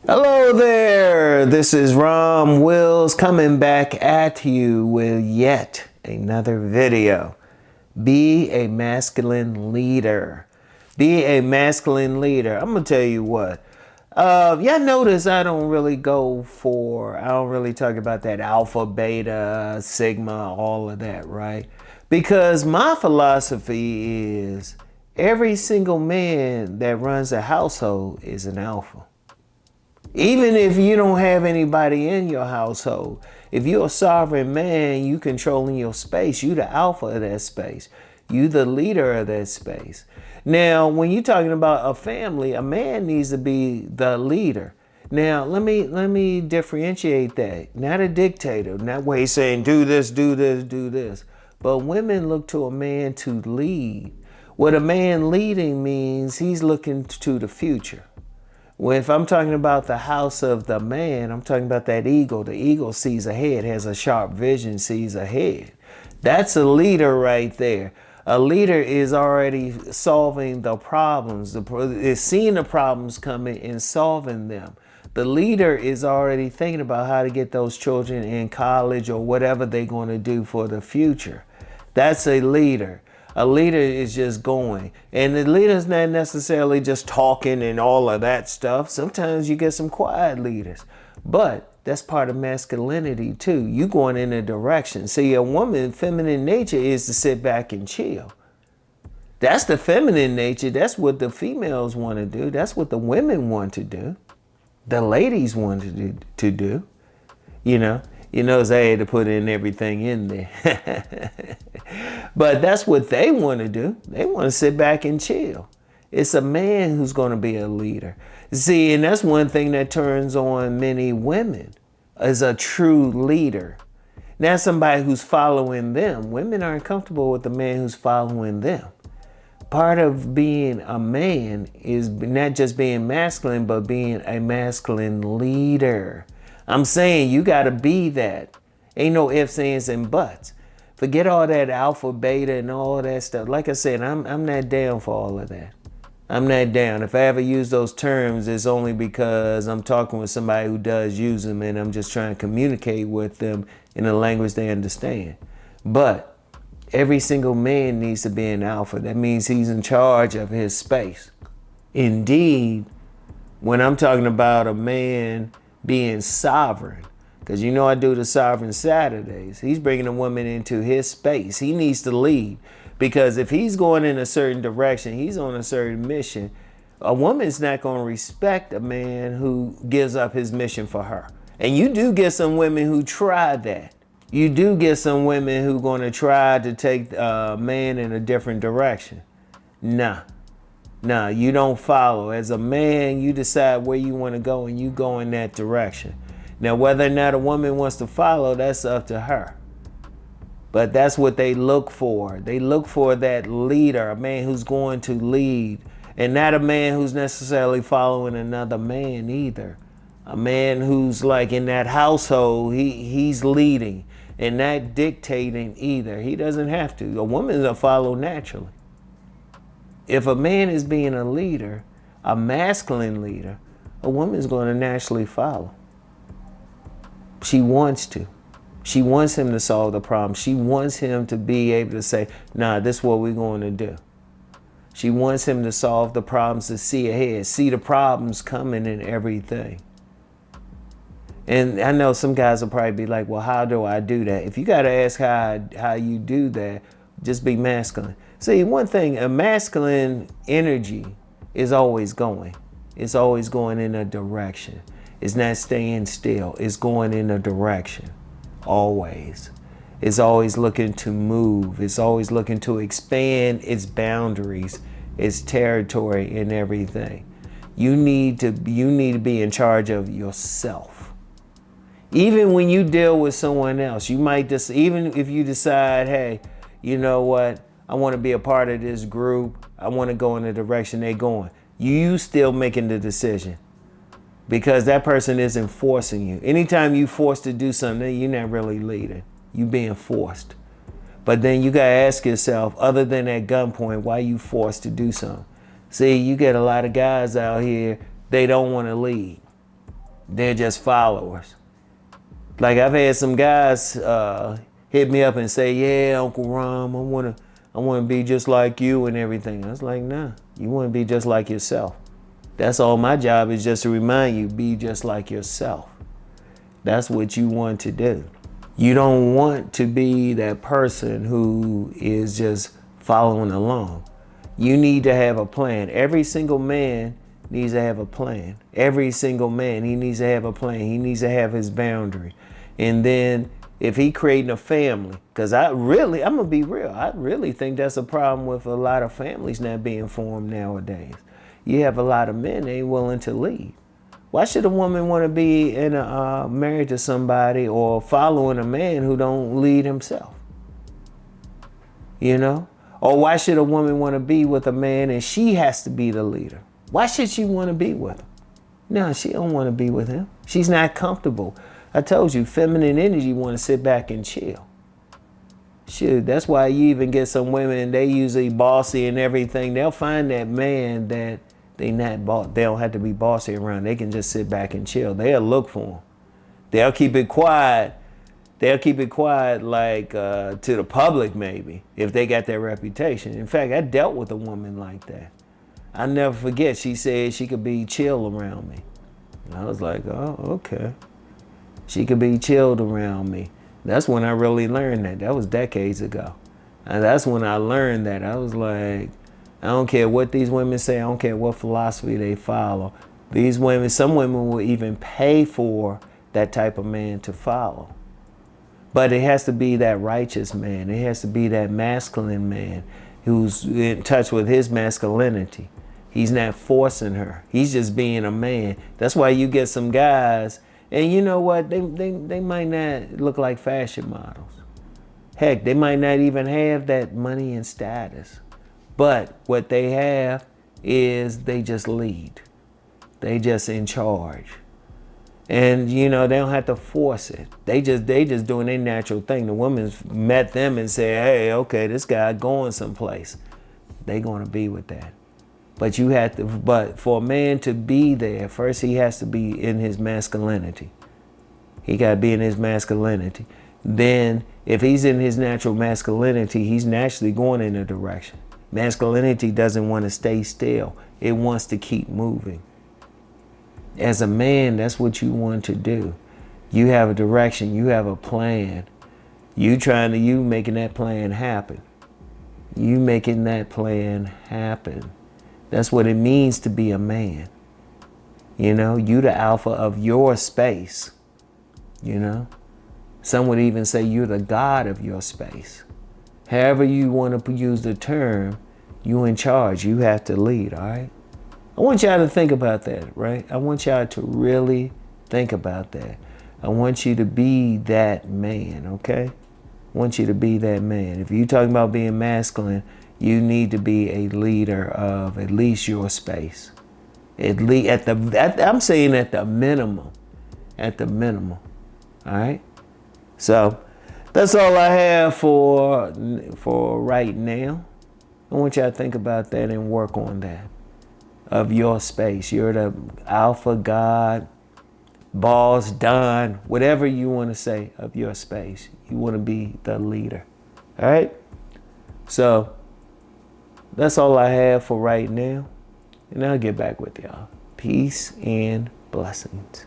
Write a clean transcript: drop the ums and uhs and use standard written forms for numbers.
Hello there, this is Rom Wills coming back at you with yet another video. Be a masculine leader. Be a masculine leader. I'm gonna tell you what. Y'all notice I don't really talk about that alpha, beta, sigma, all of that, right? Because my philosophy is every single man that runs a household is an alpha. Even if you don't have anybody in your household, if you're a sovereign man, you controlling your space, you the alpha of that space. You the leader of that space. Now, when you're talking about a family, a man needs to be the leader. Now, let me differentiate that. Not a dictator, not where he's saying do this, do this, do this. But women look to a man to lead. What a man leading means he's looking to the future. Well, if I'm talking about the house of the man, I'm talking about that eagle. The eagle sees ahead, has a sharp vision, sees ahead. That's a leader right there. A leader is already solving the problems, is seeing the problems coming and solving them. The leader is already thinking about how to get those children in college or whatever they're going to do for the future. That's a leader. A leader is just going. And the leader's not necessarily just talking and all of that stuff. Sometimes you get some quiet leaders. But that's part of masculinity too. You going in a direction. See, a woman, feminine nature is to sit back and chill. That's the feminine nature. That's what the females want to do. That's what the women want to do. The ladies want to do. You know, they had to put in everything in there. But that's what they want to do. They want to sit back and chill. It's a man who's going to be a leader. See, and that's one thing that turns on many women, is a true leader. Not somebody who's following them. Women aren't comfortable with a man who's following them. Part of being a man is not just being masculine, but being a masculine leader. I'm saying you got to be that. Ain't no ifs, ands, and buts. Forget all that alpha, beta, and all that stuff. Like I said, I'm not down for all of that. I'm not down. If I ever use those terms, it's only because I'm talking with somebody who does use them and I'm just trying to communicate with them in a language they understand. But every single man needs to be an alpha. That means he's in charge of his space. Indeed, when I'm talking about a man being sovereign, because you know I do the Sovereign Saturdays, he's bringing a woman into his space. He needs to lead, because if he's going in a certain direction, he's on a certain mission, a woman's not going to respect a man who gives up his mission for her. And you do get some women who try that. You do get some women who going to try to take a man in a different direction. Nah, you don't follow. As a man, you decide where you want to go and you go in that direction. Now, whether or not a woman wants to follow, that's up to her. But that's what they look for. They look for that leader, a man who's going to lead, and not a man who's necessarily following another man either. A man who's like in that household, he's leading and not dictating either. He doesn't have to. A woman will follow naturally. If a man is being a leader, a masculine leader, a woman's going to naturally follow. She wants to. She wants him to solve the problem. She wants him to be able to say, nah, this is what we're going to do. She wants him to solve the problems, to see ahead, see the problems coming and everything. And I know some guys will probably be like, well, how do I do that? If you got to ask how you do that, just be masculine. See, one thing, a masculine energy is always going. It's always going in a direction. It's not staying still. It's going in a direction. Always. It's always looking to move. It's always looking to expand its boundaries, its territory, and everything. You need to be in charge of yourself. Even when you deal with someone else, you might just, even if you decide, hey, you know what? I want to be a part of this group. I want to go in the direction they're going. You still making the decision, because that person isn't forcing you. Anytime you forced to do something, you're not really leading. You being forced. But then you got to ask yourself, other than that gunpoint, why you forced to do something? See, you get a lot of guys out here, they don't want to lead. They're just followers. Like I've had some guys hit me up and say, yeah, Uncle Rom, I wanna be just like you and everything. I was like, nah, you wanna be just like yourself. That's all my job is, just to remind you, be just like yourself. That's what you want to do. You don't want to be that person who is just following along. You need to have a plan. Every single man needs to have a plan. Every single man, he needs to have a plan. He needs to have his boundary. And then if he creating a family, because I'm gonna be real, I really think that's a problem with a lot of families not being formed nowadays. You have a lot of men ain't willing to lead. Why should a woman want to be married to somebody or following a man who don't lead himself? You know? Or why should a woman want to be with a man and she has to be the leader? Why should she want to be with him? No, she don't want to be with him. She's not comfortable. I told you, feminine energy want to sit back and chill. Shoot, that's why you even get some women, they usually bossy and everything. They'll find that man that they don't have to be bossy around. They can just sit back and chill. They'll look for him. They'll keep it quiet. They'll keep it quiet, like to the public maybe, if they got that reputation. In fact, I dealt with a woman like that. I never forget, she said she could be chill around me. And I was like, oh, okay. She could be chilled around me. That's when I really learned that. That was decades ago. And that's when I learned that. I was like, I don't care what these women say. I don't care what philosophy they follow. These women, some women will even pay for that type of man to follow. But it has to be that righteous man. It has to be that masculine man who's in touch with his masculinity. He's not forcing her. He's just being a man. That's why you get some guys, and you know what? They might not look like fashion models. Heck, they might not even have that money and status. But what they have is they just lead. They just in charge. And you know, they don't have to force it. They just doing their natural thing. The woman's met them and said, hey, okay, this guy going someplace. They gonna be with that. But you have to, but for a man to be there, first he has to be in his masculinity. He gotta be in his masculinity. Then if he's in his natural masculinity, he's naturally going in a direction. Masculinity doesn't want to stay still. It wants to keep moving. As a man, that's what you want to do. You have a direction, you have a plan. You making that plan happen. You making that plan happen. That's what it means to be a man. You know, you the alpha of your space. You know, some would even say you're the god of your space. However you want to use the term, you in charge. You have to lead, all right? I want y'all to think about that, right? I want y'all to really think about that. I want you to be that man, okay? I want you to be that man. If you're talking about being masculine, you need to be a leader of at least your space. I'm saying at the minimum. At the minimum. All right? So that's all I have for right now. I want y'all to think about that and work on that. Of your space. You're the alpha god, boss, don, whatever you want to say of your space. You want to be the leader. All right? So that's all I have for right now. And I'll get back with y'all. Peace and blessings.